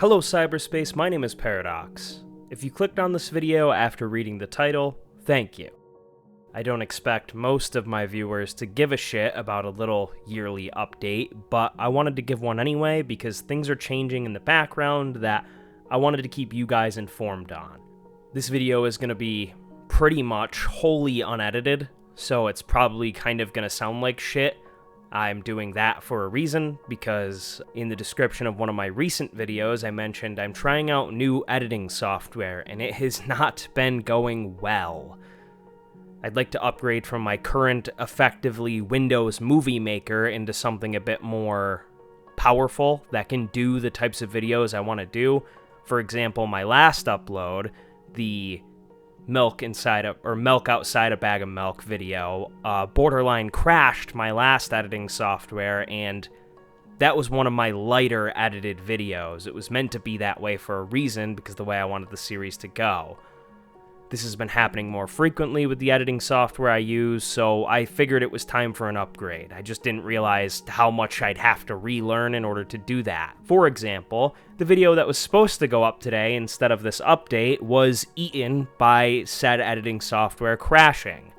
Hello cyberspace, my name is Paradox. If you clicked on this video after reading the title, thank you. I don't expect most of my viewers to give a shit about a little yearly update, but I wanted to give one anyway because things are changing in the background that I wanted to keep you guys informed on. This video is going to be pretty much wholly unedited, so it's probably kind of going to sound like shit. I'm doing that for a reason, because in the description of one of my recent videos, I mentioned I'm trying out new editing software, and it has not been going well. I'd like to upgrade from my current, effectively Windows Movie Maker into something a bit more powerful that can do the types of videos I want to do. For example, my last upload, the milk outside a bag of milk video, borderline crashed my last editing software, and that was one of my lighter edited videos. It was meant to be that way for a reason, because the way I wanted the series to go. This has been happening more frequently with the editing software I use, so I figured it was time for an upgrade. I just didn't realize how much I'd have to relearn in order to do that. For example, the video that was supposed to go up today instead of this update was eaten by said editing software crashing.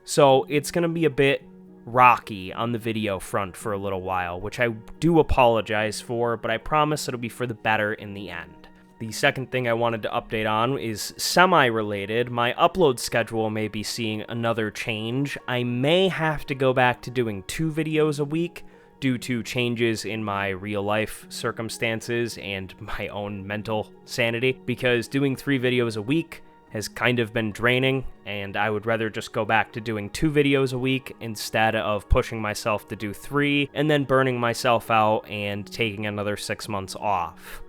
So it's going to be a bit rocky on the video front for a little while, which I do apologize for, but I promise it'll be for the better in the end. The second thing I wanted to update on is semi-related. My upload schedule may be seeing another change. I may have to go back to doing 2 videos a week due to changes in my real-life circumstances and my own mental sanity, because doing 3 videos a week has kind of been draining, and I would rather just go back to doing 2 videos a week instead of pushing myself to do 3 and then burning myself out and taking another 6 months off.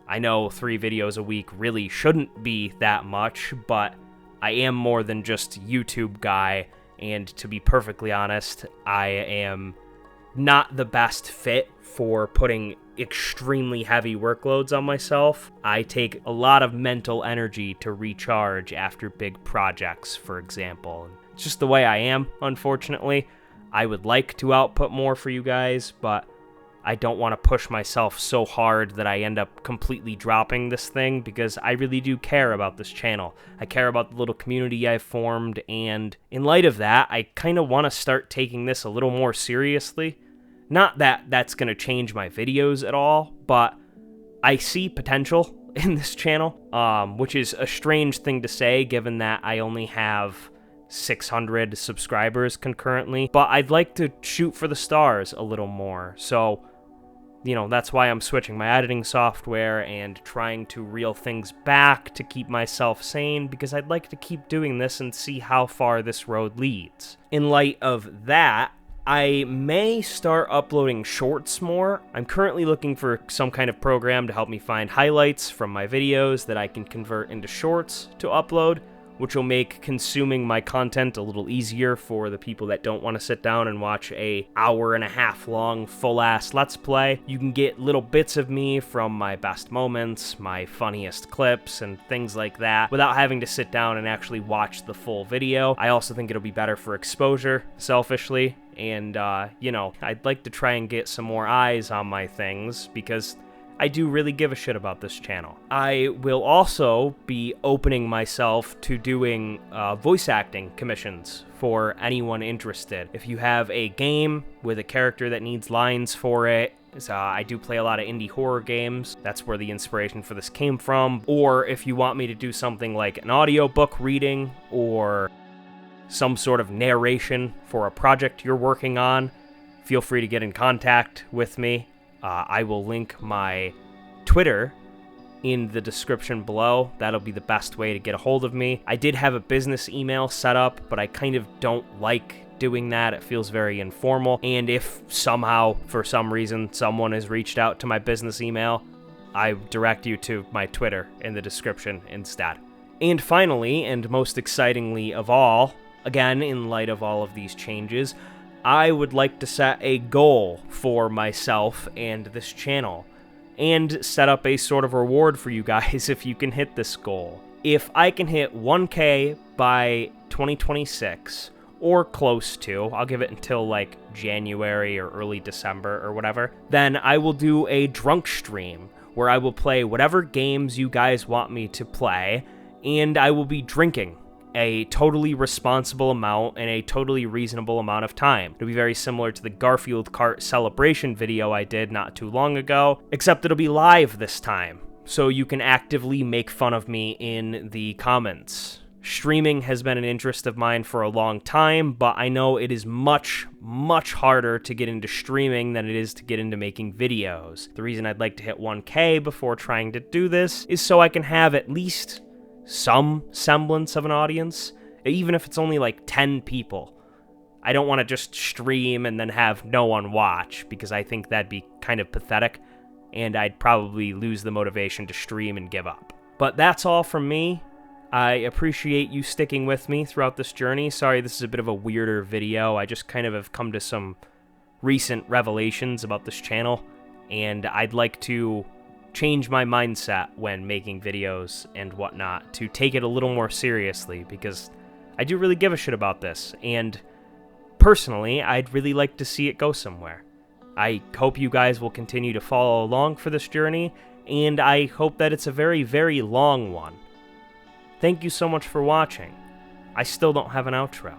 I know 3 videos a week really shouldn't be that much, but I am more than just YouTube guy, and to be perfectly honest, I am not the best fit for putting extremely heavy workloads on myself. I take a lot of mental energy to recharge after big projects, for example. It's just the way I am, unfortunately. I would like to output more for you guys, but I don't want to push myself so hard that I end up completely dropping this thing, because I really do care about this channel. I care about the little community I've formed, and in light of that, I kind of want to start taking this a little more seriously. Not that that's going to change my videos at all, but I see potential in this channel, which is a strange thing to say given that I only have 600 subscribers concurrently, but I'd like to shoot for the stars a little more. So, you know, that's why I'm switching my editing software and trying to reel things back to keep myself sane, because I'd like to keep doing this and see how far this road leads. In light of that, I may start uploading shorts more. I'm currently looking for some kind of program to help me find highlights from my videos that I can convert into shorts to upload, which will make consuming my content a little easier for the people that don't want to sit down and watch a hour-and-a-half long full-ass Let's Play. You can get little bits of me from my best moments, my funniest clips, and things like that, without having to sit down and actually watch the full video. I also think it'll be better for exposure, selfishly, and, you know, I'd like to try and get some more eyes on my things, because I do really give a shit about this channel. I will also be opening myself to doing voice acting commissions for anyone interested. If you have a game with a character that needs lines for it, I do play a lot of indie horror games. That's where the inspiration for this came from. Or if you want me to do something like an audiobook reading or some sort of narration for a project you're working on, feel free to get in contact with me. I will link my Twitter in the description below. That'll be the best way to get a hold of me. I did have a business email set up, but I kind of don't like doing that. It feels very informal. And if somehow, for some reason, someone has reached out to my business email, I direct you to my Twitter in the description instead. And finally, and most excitingly of all, again, in light of all of these changes, I would like to set a goal for myself and this channel, and set up a sort of reward for you guys if you can hit this goal. If I can hit 1K by 2026, or close to, I'll give it until like January or early December or whatever, then I will do a drunk stream where I will play whatever games you guys want me to play, and I will be drinking a totally responsible amount in a totally reasonable amount of time. It'll be very similar to the Garfield Kart celebration video I did not too long ago, except it'll be live this time, so you can actively make fun of me in the comments. Streaming has been an interest of mine for a long time, but I know it is much, much harder to get into streaming than it is to get into making videos. The reason I'd like to hit 1K before trying to do this is so I can have at least some semblance of an audience, even if it's only like 10 people. I don't want to just stream and then have no one watch, because I think that'd be kind of pathetic, and I'd probably lose the motivation to stream and give up. But that's all from me. I appreciate you sticking with me throughout this journey. Sorry this is a bit of a weirder video. I just kind of have come to some recent revelations about this channel, and I'd like to change my mindset when making videos and whatnot to take it a little more seriously, because I do really give a shit about this, and personally, I'd really like to see it go somewhere. I hope you guys will continue to follow along for this journey, and I hope that it's a very, very long one. Thank you so much for watching. I still don't have an outro.